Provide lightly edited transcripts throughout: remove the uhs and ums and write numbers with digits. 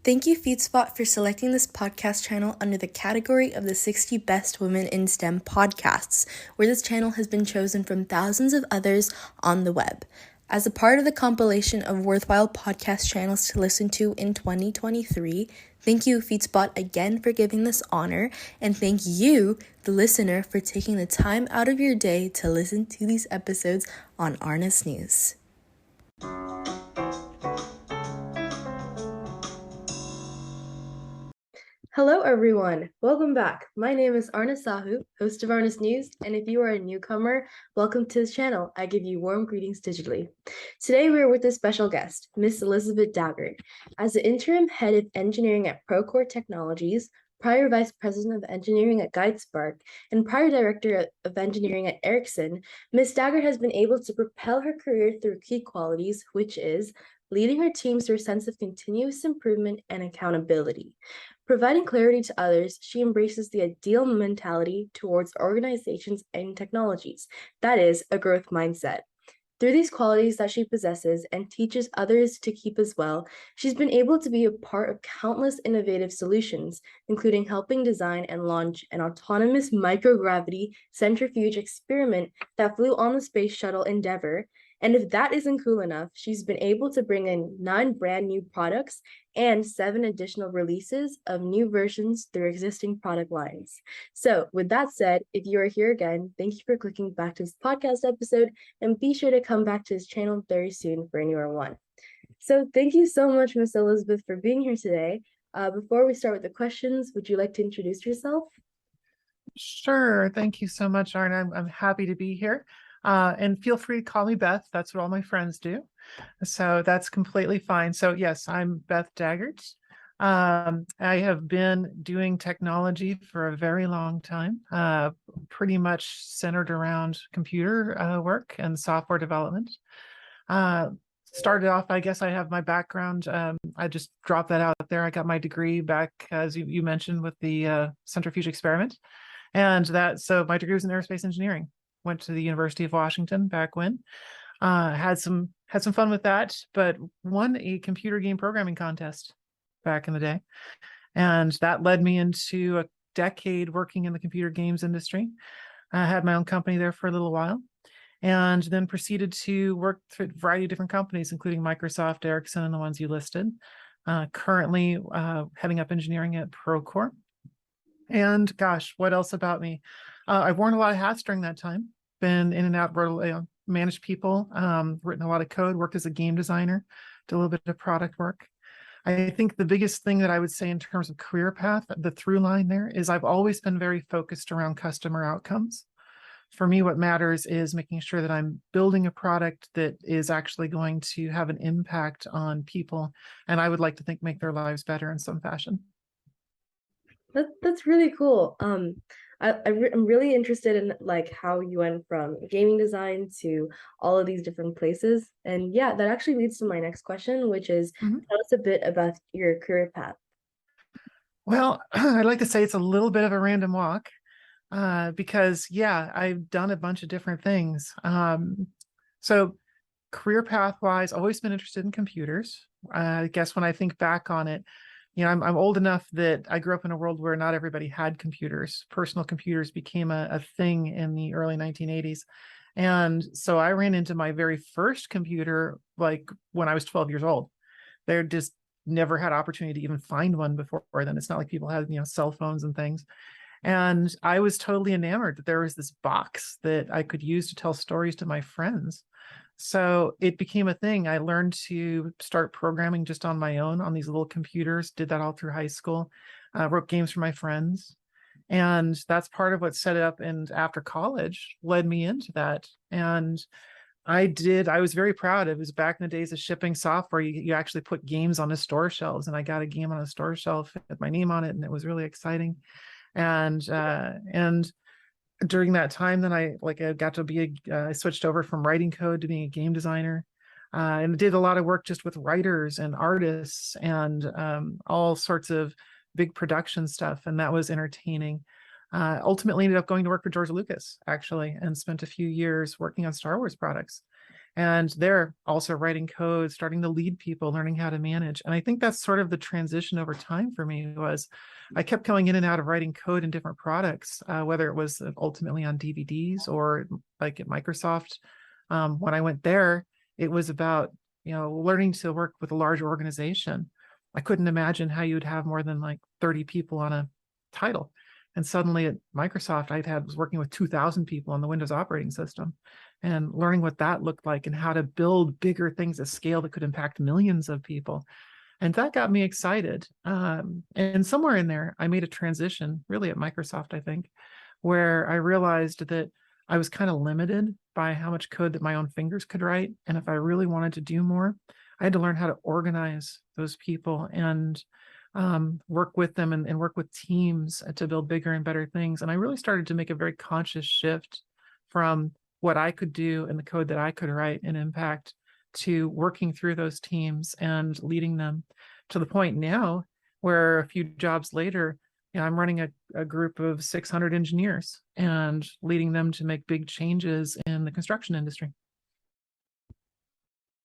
Thank you, FeedSpot, for selecting this podcast channel under the category of the 60 Best Women in STEM podcasts, where this channel has been chosen from thousands of others on the web. As a part of the compilation of worthwhile podcast channels to listen to in 2023, thank you, FeedSpot, again for giving this honor, and thank you, the listener, for taking the time out of your day to listen to these episodes on Arnis News. Hello, everyone. Welcome back. My name is Arnis Sahu, host of Arnis News, and if you are a newcomer, welcome to this channel. I give you warm greetings digitally. Today, we are with a special guest, Miss Elizabeth Daggert. As the interim head of engineering at Procore Technologies, prior vice president of engineering at GuideSpark, and prior director of engineering at Ericsson, Ms. Daggert has been able to propel her career through key qualities, which is leading her teams through a sense of continuous improvement and accountability. Providing clarity to others, she embraces the ideal mentality towards organizations and technologies, that is, a growth mindset. Through these qualities that she possesses and teaches others to keep as well, she's been able to be a part of countless innovative solutions, including helping design and launch an autonomous microgravity centrifuge experiment that flew on the Space Shuttle Endeavour. And if that isn't cool enough, she's been able to bring in 9 brand new products and 7 additional releases of new versions through existing product lines. So, with that said, if you are here again, thank you for clicking back to this podcast episode, and be sure to come back to this channel very soon for a newer one. So, thank you so much, Miss Elizabeth, for being here today. Before we start with the questions, would you like to introduce yourself? Sure. Thank you so much, Arna. I'm happy to be here. And feel free to call me Beth. That's what all my friends do. So that's completely fine. So yes, I'm Beth Daggert. I have been doing technology for a very long time, pretty much centered around computer work and software development. Started off, I guess I have my background. I just dropped that out there. I got my degree back, as you mentioned, with the centrifuge experiment. And so my degree was in aerospace engineering. Went to the University of Washington back when. Had some fun with that, but won a computer game programming contest back in the day. And that led me into a decade working in the computer games industry. I had my own company there for a little while, and then proceeded to work for a variety of different companies, including Microsoft, Ericsson, and the ones you listed. Currently heading up engineering at Procore. And gosh, what else about me? I've worn a lot of hats during that time. Been in and out, managed people, written a lot of code, worked as a game designer, did a little bit of product work. I think the biggest thing that I would say in terms of career path, the through line there, is I've always been very focused around customer outcomes. For me, what matters is making sure that I'm building a product that is actually going to have an impact on people, and I would like to think make their lives better in some fashion. That's really cool. I'm really interested in like how you went from gaming design to all of these different places. And yeah, that actually leads to my next question, which is tell us a bit about your career path. Well, I'd like to say it's a little bit of a random walk because, yeah, I've done a bunch of different things. So career path wise, always been interested in computers. I guess when I think back on it, I'm old enough that I grew up in a world where not everybody had computers. Personal computers became a thing in the early 1980s. And so I ran into my very first computer like when I was 12 years old. They're just never had opportunity to even find one before then. It's not like people had, cell phones and things. And I was totally enamored that there was this box that I could use to tell stories to my friends. So it became a thing. I learned to start programming just on my own on these little computers, did that all through high school, wrote games for my friends. And that's part of what set it up. And after college led me into that. And I was very proud. It was back in the days of shipping software. You actually put games on the store shelves, and I got a game on a store shelf with my name on it, and it was really exciting. And during that time, then I got to I switched over from writing code to being a game designer, and did a lot of work just with writers and artists and all sorts of big production stuff, and that was entertaining. Ultimately ended up going to work for George Lucas, actually, and spent a few years working on Star Wars products. And they're also writing code, starting to lead people, learning how to manage. And I think that's sort of the transition over time for me. Was I kept going in and out of writing code in different products, whether it was ultimately on DVDs or like at Microsoft. When I went there, it was about, learning to work with a large organization. I couldn't imagine how you'd have more than like 30 people on a title. And suddenly at Microsoft, was working with 2,000 people on the Windows operating system and learning what that looked like and how to build bigger things at scale that could impact millions of people. And that got me excited. And somewhere in there, I made a transition, really at Microsoft, I think, where I realized that I was kind of limited by how much code that my own fingers could write. And if I really wanted to do more, I had to learn how to organize those people and work with them and work with teams to build bigger and better things. And I really started to make a very conscious shift from what I could do and the code that I could write and impact to working through those teams and leading them to the point now where a few jobs later, I'm running a group of 600 engineers and leading them to make big changes in the construction industry.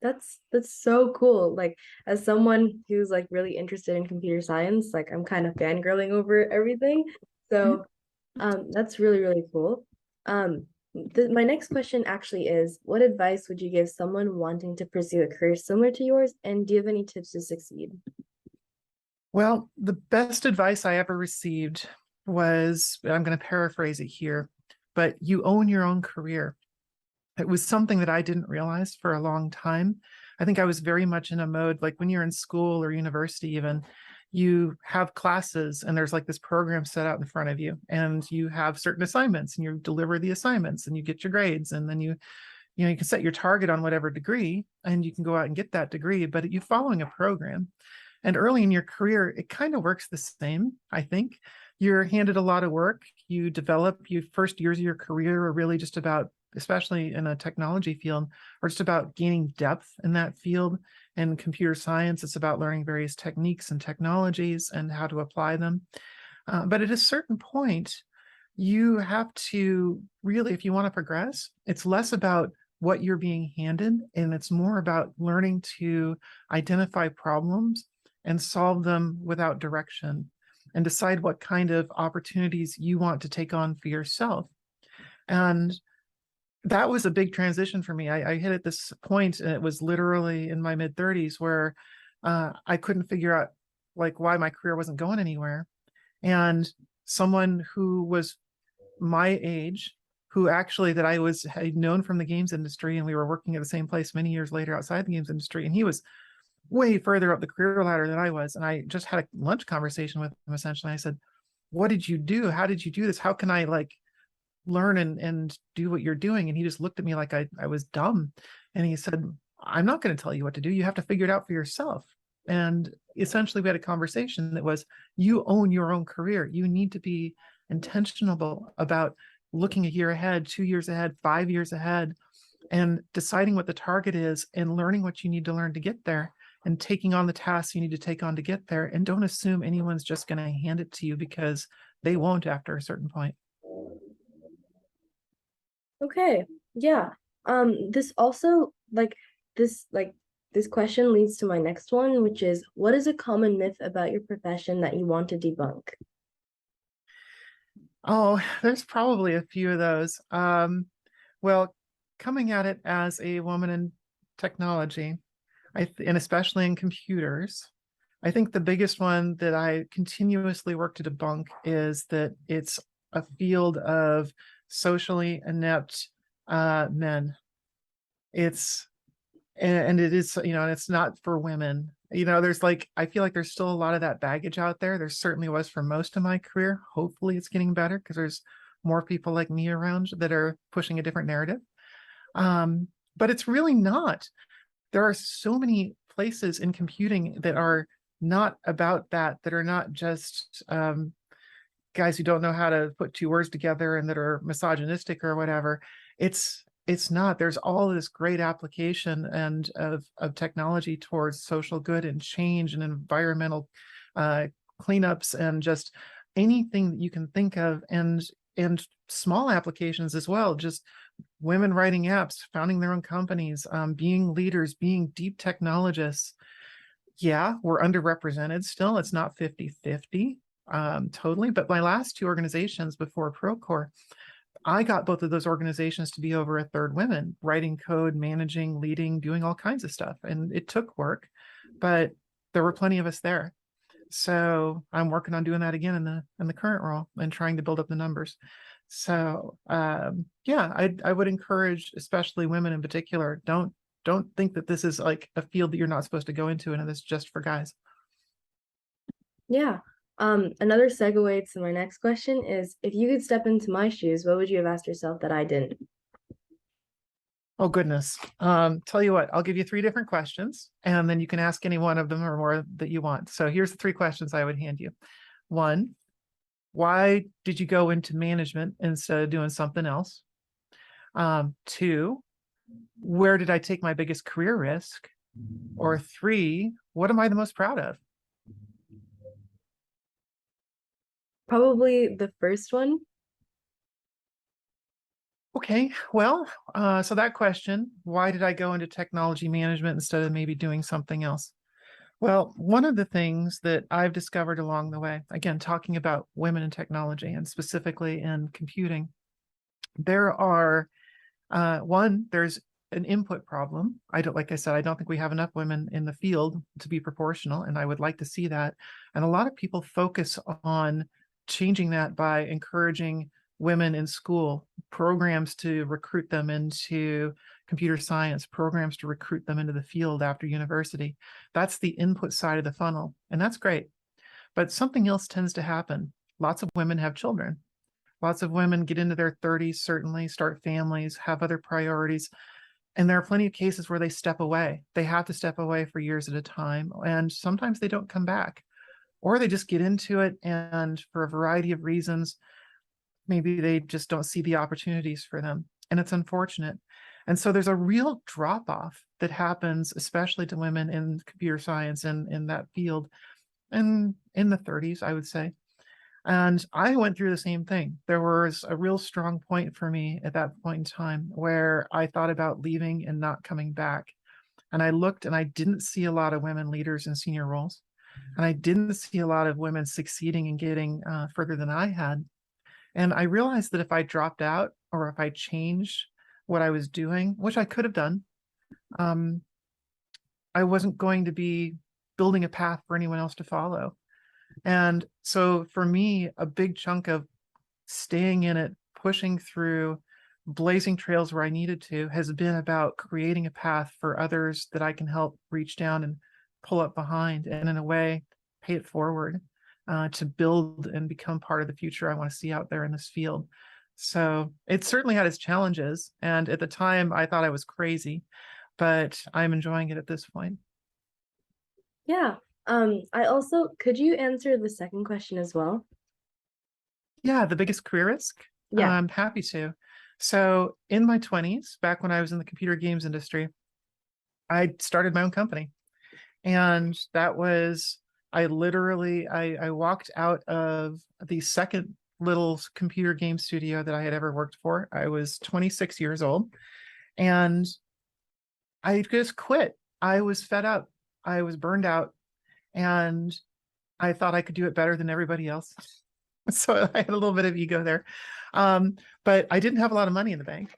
That's so cool. Like, as someone who's like really interested in computer science, like I'm kind of fangirling over everything. So that's really, really cool. My next question actually is, what advice would you give someone wanting to pursue a career similar to yours, and do you have any tips to succeed? Well, the best advice I ever received was, I'm going to paraphrase it here, but you own your own career. It was something that I didn't realize for a long time. I think I was very much in a mode, like when you're in school or university, even, you have classes and there's like this program set out in front of you, and you have certain assignments and you deliver the assignments and you get your grades, and then you can set your target on whatever degree and you can go out and get that degree, but you're following a program. And early in your career, it kind of works the same, I think. You're handed a lot of work. You develop, your first years of your career are really just about, especially in a technology field, are just about gaining depth in that field. In computer science, it's about learning various techniques and technologies and how to apply them. But at a certain point, you have to really, if you want to progress, it's less about what you're being handed, and it's more about learning to identify problems and solve them without direction and decide what kind of opportunities you want to take on for yourself. And that was a big transition for me. I hit at this point, and it was literally in my mid-30s, where I couldn't figure out like why my career wasn't going anywhere. And someone who was my age, who actually that had known from the games industry, and we were working at the same place many years later outside the games industry, and he was way further up the career ladder than I was. And I just had a lunch conversation with him. Essentially, I said, what did you do? How did you do this? How can I like learn and do what you're doing? And he just looked at me like I was dumb. And he said, I'm not going to tell you what to do. You have to figure it out for yourself. And essentially we had a conversation that was, you own your own career. You need to be intentional about looking a year ahead, 2 years ahead, 5 years ahead, and deciding what the target is and learning what you need to learn to get there, and taking on the tasks you need to take on to get there. And don't assume anyone's just going to hand it to you, because they won't after a certain point. Okay, yeah. This also this question leads to my next one, which is, what is a common myth about your profession that you want to debunk? Oh, there's probably a few of those. Well, coming at it as a woman in technology, and especially in computers, I think the biggest one that I continuously work to debunk is that it's a field of socially inept men. And it is, and it's not for women. There's like, I feel like there's still a lot of that baggage out there. There certainly was for most of my career. Hopefully it's getting better, because there's more people like me around that are pushing a different narrative. But it's really not. There are so many places in computing that are not about that are not just guys who don't know how to put two words together and that are misogynistic or whatever. It's not. There's all this great application and of technology towards social good and change and environmental cleanups and just anything that you can think of. And and small applications as well, just women writing apps, founding their own companies, being leaders, being deep technologists. Yeah, we're underrepresented still. It's not 50-50 totally. But my last two organizations before Procore, I got both of those organizations to be over a third women, writing code, managing, leading, doing all kinds of stuff. And it took work, but there were plenty of us there. So I'm working on doing that again in the current role and trying to build up the numbers. So yeah, I would encourage, especially women in particular, don't think that this is like a field that you're not supposed to go into and it's just for guys. Yeah. Another segue to my next question is, if you could step into my shoes, what would you have asked yourself that I didn't? Oh, goodness. Tell you what, I'll give you three different questions and then you can ask any one of them or more that you want. So here's the three questions I would hand you. One, why did you go into management instead of doing something else? Two, where did I take my biggest career risk? Or three, what am I the most proud of? Probably the first one. Okay, well, so that question, why did I go into technology management instead of maybe doing something else? Well, one of the things that I've discovered along the way, again, talking about women in technology and specifically in computing, there are, there's an input problem. Like I said, I don't think we have enough women in the field to be proportional, and I would like to see that. And a lot of people focus on changing that by encouraging women in school, programs to recruit them into computer science, programs to recruit them into the field after university. That's the input side of the funnel, and that's great. But something else tends to happen. Lots of women have children. Lots of women get into their 30s, certainly, start families, have other priorities. And there are plenty of cases where they step away. They have to step away for years at a time. And sometimes they don't come back, or they just get into it. And for a variety of reasons, maybe they just don't see the opportunities for them. And it's unfortunate. And so there's a real drop off that happens, especially to women in computer science and in that field, and in the 30s, I would say. And I went through the same thing. There was a real strong point for me at that point in time where I thought about leaving and not coming back. And I looked and I didn't see a lot of women leaders in senior roles. And I didn't see a lot of women succeeding and getting further than I had. And I realized that if I dropped out or if I changed what I was doing, which I could have done, I wasn't going to be building a path for anyone else to follow. And so for me, a big chunk of staying in it, pushing through, blazing trails where I needed to, has been about creating a path for others that I can help reach down and pull up behind, and in a way, pay it forward to build and become part of the future I want to see out there in this field. So it certainly had its challenges. And at the time, I thought I was crazy, but I'm enjoying it at this point. Yeah. Could you answer the second question as well? Yeah, the biggest career risk? Yeah. I'm happy to. So in my 20s, back when I was in the computer games industry, I started my own company. And that was, I walked out of the second little computer game studio that I had ever worked for. I was 26 years old and I just quit. I was fed up. I was burned out and I thought I could do it better than everybody else. So I had a little bit of ego there. But I didn't have a lot of money in the bank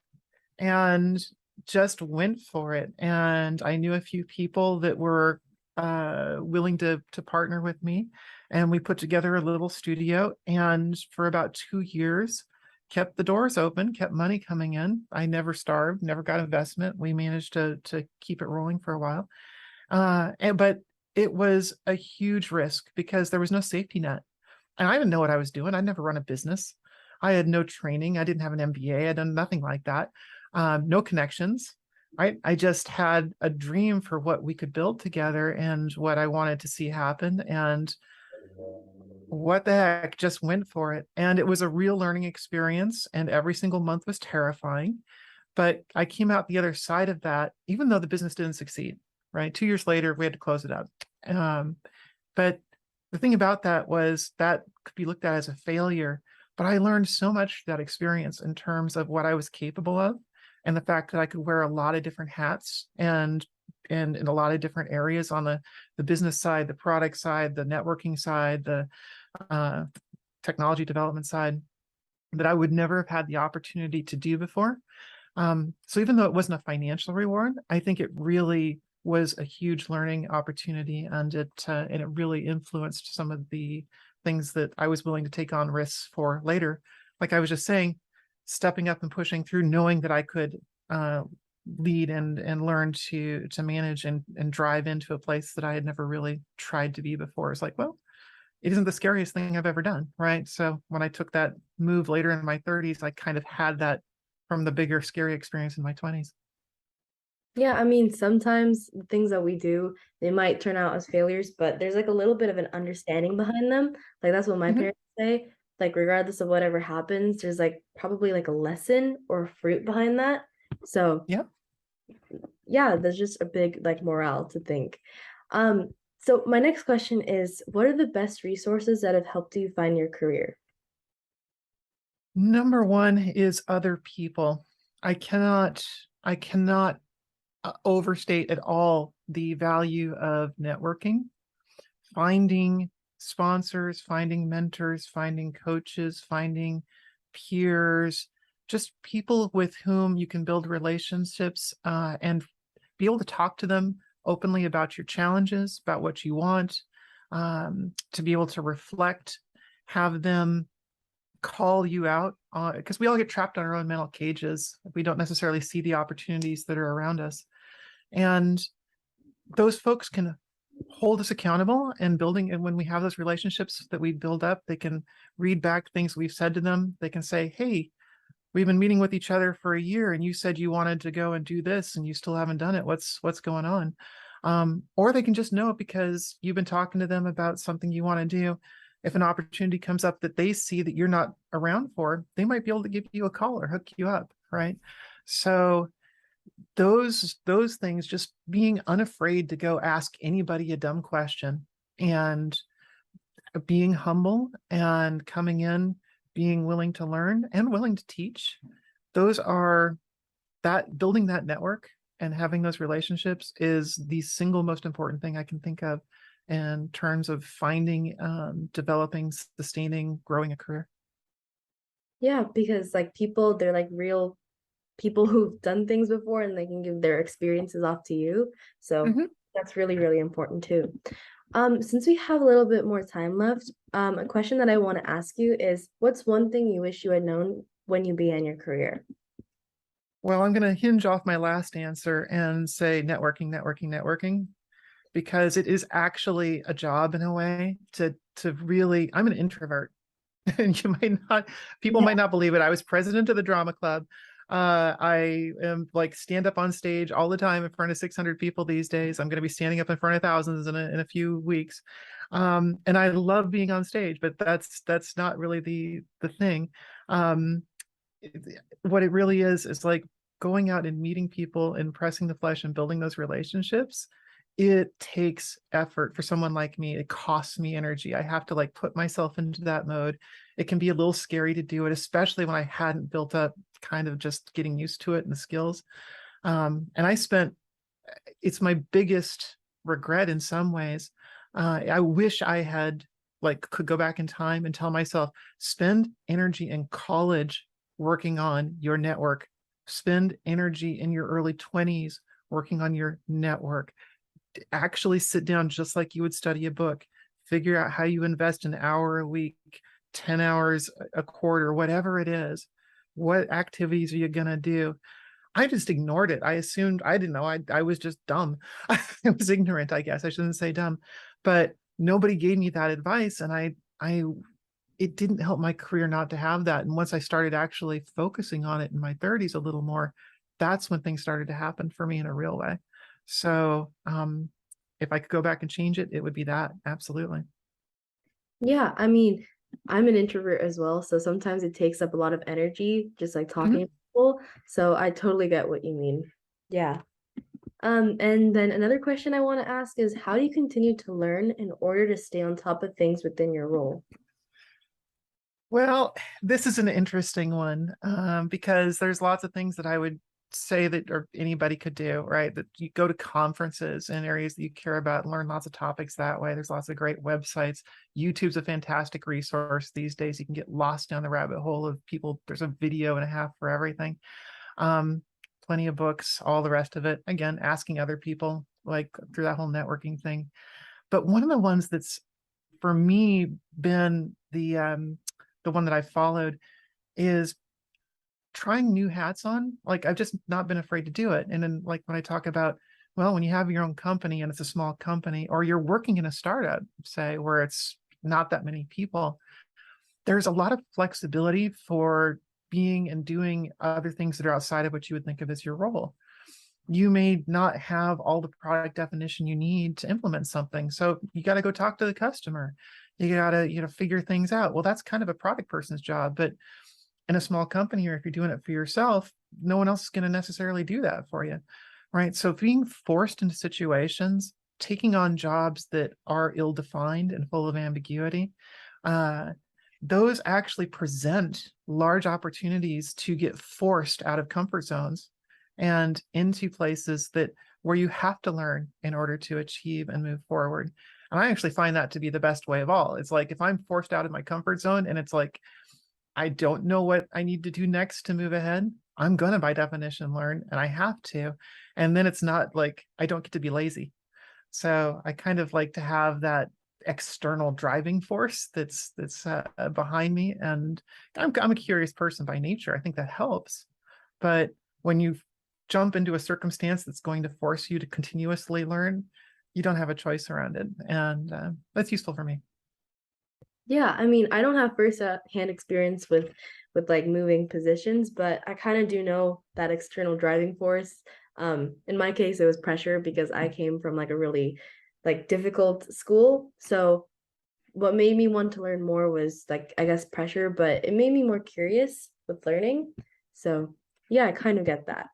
and just went for it. And I knew a few people that were willing to partner with me. And we put together a little studio. And for about 2 years, kept the doors open, kept money coming in. I never starved, never got investment. We managed to keep it rolling for a while. But it was a huge risk because there was no safety net. And I didn't know what I was doing. I'd never run a business. I had no training. I didn't have an MBA. I'd done nothing like that. No connections. I just had a dream for what we could build together and what I wanted to see happen. And what the heck, just went for it. And it was a real learning experience. And every single month was terrifying. But I came out the other side of that, even though the business didn't succeed, right? 2 years later, we had to close it up. But the thing about that was that could be looked at as a failure, But I learned so much through that experience in terms of what I was capable of, and the fact that I could wear a lot of different hats and in a lot of different areas on the business side, the product side, the networking side, the uh, technology development side, that I would never have had the opportunity to do before. So even though it wasn't a financial reward, I think it really was a huge learning opportunity, and it really influenced some of the things that I was willing to take on risks for later. Like I was just saying, stepping up and pushing through, knowing that I could lead and learn to manage and drive into a place that I had never really tried to be before. It's like, well, it isn't the scariest thing I've ever done, right? So when I took that move later in my 30s, I kind of had that from the bigger, scary experience in my 20s. Yeah, I mean, sometimes the things that we do, they might turn out as failures, but there's like a little bit of an understanding behind them. Like that's what my Mhm. parents say. Like regardless of whatever happens, there's like probably like a lesson or a fruit behind that. So Yeah. yeah, there's just a big like morale to think. So my next question is, what are the best resources that have helped you find your career? Number one is other people. I cannot overstate at all the value of networking, finding sponsors, finding mentors, finding coaches, finding peers, just people with whom you can build relationships and be able to talk to them openly about your challenges, about what you want, to be able to reflect, have them call you out, because we all get trapped on our own mental cages. We don't necessarily see the opportunities that are around us. And those folks can hold us accountable and building. And when we have those relationships that we build up, they can read back things we've said to them. They can say, hey, we've been meeting with each other for a year and you said you wanted to go and do this and you still haven't done it. What's going on? Or they can just know it because you've been talking to them about something you want to do. If an opportunity comes up that they see that you're not around for, they might be able to give you a call or hook you up, right? So those things, just being unafraid to go ask anybody a dumb question, and being humble and coming in, being willing to learn and willing to teach, those are that building that network and having those relationships is the single most important thing I can think of in terms of finding, developing, sustaining, growing a career. Yeah, because like people, they're like real people who've done things before and they can give their experiences off to you. So Mhm. that's really, really important too. Since we have a little bit more time left, a question that I want to ask you is, what's one thing you wish you had known when you began your career? Well, I'm going to hinge off my last answer and say networking, networking, networking, because it is actually a job in a way to really. I'm an introvert. And you might not, people Yeah. might not believe it. I was president of the drama club. I am like stand up on stage all the time in front of 600 people these days. I'm going to be standing up in front of thousands in a few weeks. And I love being on stage, but that's not really the thing. Um, what it really is like going out and meeting people and pressing the flesh and building those relationships. It takes effort for someone like me. It costs me energy. I have to like put myself into that mode. It can be a little scary to do it, especially when I hadn't built up kind of just getting used to it and the skills. And I spent, it's my biggest regret in some ways. I wish I had like could go back in time and tell myself, spend energy in college working on your network, spend energy in your early 20s working on your network, actually sit down just like you would study a book, figure out how you invest an hour a week, 10 hours a quarter, whatever it is. What activities are you going to do? I just ignored it. I assumed I didn't know. I was just dumb. I was ignorant, I guess. I shouldn't say dumb, but nobody gave me that advice. And I, it didn't help my career not to have that. And once I started actually focusing on it in my 30s a little more, that's when things started to happen for me in a real way. So, if I could go back and change it, it would be that. Absolutely. Yeah, I mean, I'm an introvert as well, so sometimes it takes up a lot of energy just like talking Mhm. to people. So I totally get what you mean. Yeah. And then another question I want to ask is, how do you continue to learn in order to stay on top of things within your role? Well, this is an interesting one because there's lots of things that I would say that or anybody could do, right? That you go to conferences in areas that you care about, and learn lots of topics that way. There's lots of great websites. YouTube's a fantastic resource these days. You can get lost down the rabbit hole of people. There's a video and a half for everything. Um, Plenty of books, all the rest of it. Again, asking other people, like through that whole networking thing. But one of the ones that's for me been the one that I followed is trying new hats on. Like I've just not been afraid to do it. And then like when I talk about, well, when you have your own company and it's a small company, or you're working in a startup, say, where it's not that many people, there's a lot of flexibility for being and doing other things that are outside of what you would think of as your role. You may not have all the product definition you need to implement something. So you got to go talk to the customer. You got to, figure things out. Well, that's kind of a product person's job, but in a small company, or if you're doing it for yourself, no one else is going to necessarily do that for you. Right. So being forced into situations, taking on jobs that are ill-defined and full of ambiguity, those actually present large opportunities to get forced out of comfort zones and into places that where you have to learn in order to achieve and move forward. And I actually find that to be the best way of all. It's like if I'm forced out of my comfort zone and it's like I don't know what I need to do next to move ahead, I'm gonna by definition learn, and I have to. And then it's not like I don't get to be lazy. So I kind of like to have that external driving force that's behind me. And I'm a curious person by nature. I think that helps. But when you jump into a circumstance that's going to force you to continuously learn, you don't have a choice around it. And that's useful for me. Yeah, I mean, I don't have first-hand experience with like moving positions, but I kind of do know that external driving force. In my case, it was pressure because I came from like a really like difficult school. So what made me want to learn more was like I guess pressure, but it made me more curious with learning. So yeah, I kind of get that.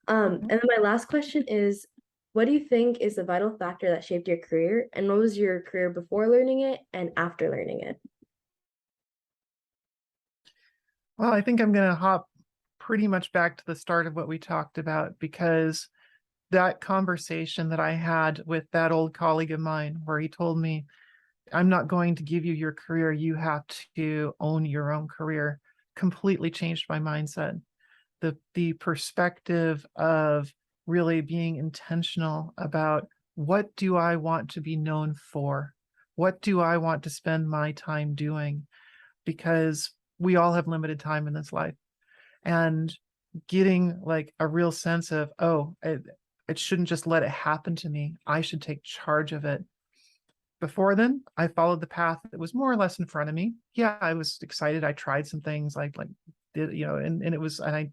And then my last question is, what do you think is the vital factor that shaped your career, and what was your career before learning it and after learning it? Well, I think I'm going to hop pretty much back to the start of what we talked about, because that conversation that I had with that old colleague of mine, where he told me, I'm not going to give you your career, you have to own your own career, completely changed my mindset. The perspective of really being intentional about what do I want to be known for? What do I want to spend my time doing? Because we all have limited time in this life. And getting like a real sense of, oh, it shouldn't just let it happen to me. I should take charge of it. Before then, I followed the path that was more or less in front of me. Yeah, I was excited. I tried some things like did, and it was, and I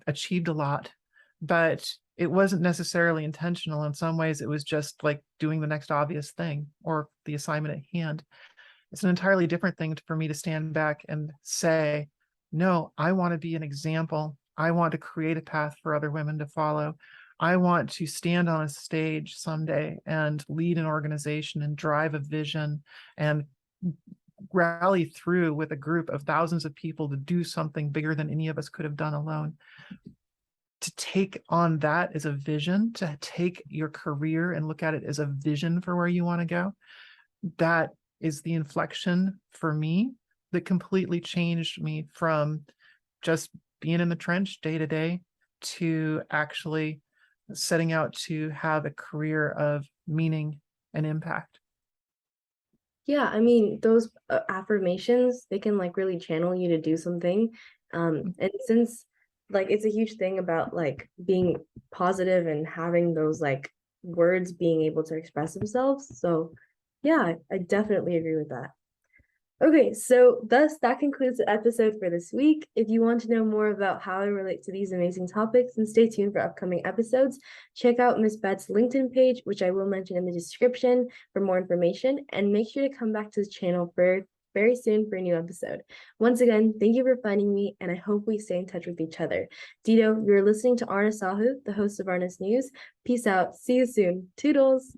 achieved a lot, but it wasn't necessarily intentional. In some ways, it was just like doing the next obvious thing or the assignment at hand. It's an entirely different thing for me to stand back and say, no, I want to be an example. I want to create a path for other women to follow. I want to stand on a stage someday and lead an organization and drive a vision and rally through with a group of thousands of people to do something bigger than any of us could have done alone. To take on that as a vision, to take your career and look at it as a vision for where you want to go, that is the inflection for me that completely changed me from just being in the trench day to day to actually setting out to have a career of meaning and impact. Yeah, I mean, those affirmations, they can like really channel you to do something. And since like it's a huge thing about like being positive and having those like words being able to express themselves. So yeah, I definitely agree with that. Okay, so thus that concludes the episode for this week. If you want to know more about how I relate to these amazing topics, then stay tuned for upcoming episodes. Check out Miss Bet's LinkedIn page, which I will mention in the description for more information, and make sure to come back to the channel for very soon for a new episode. Once again, thank you for finding me, and I hope we stay in touch with each other. Dito, you're listening to Arna Sahu, the host of Arna's News. Peace out. See you soon. Toodles.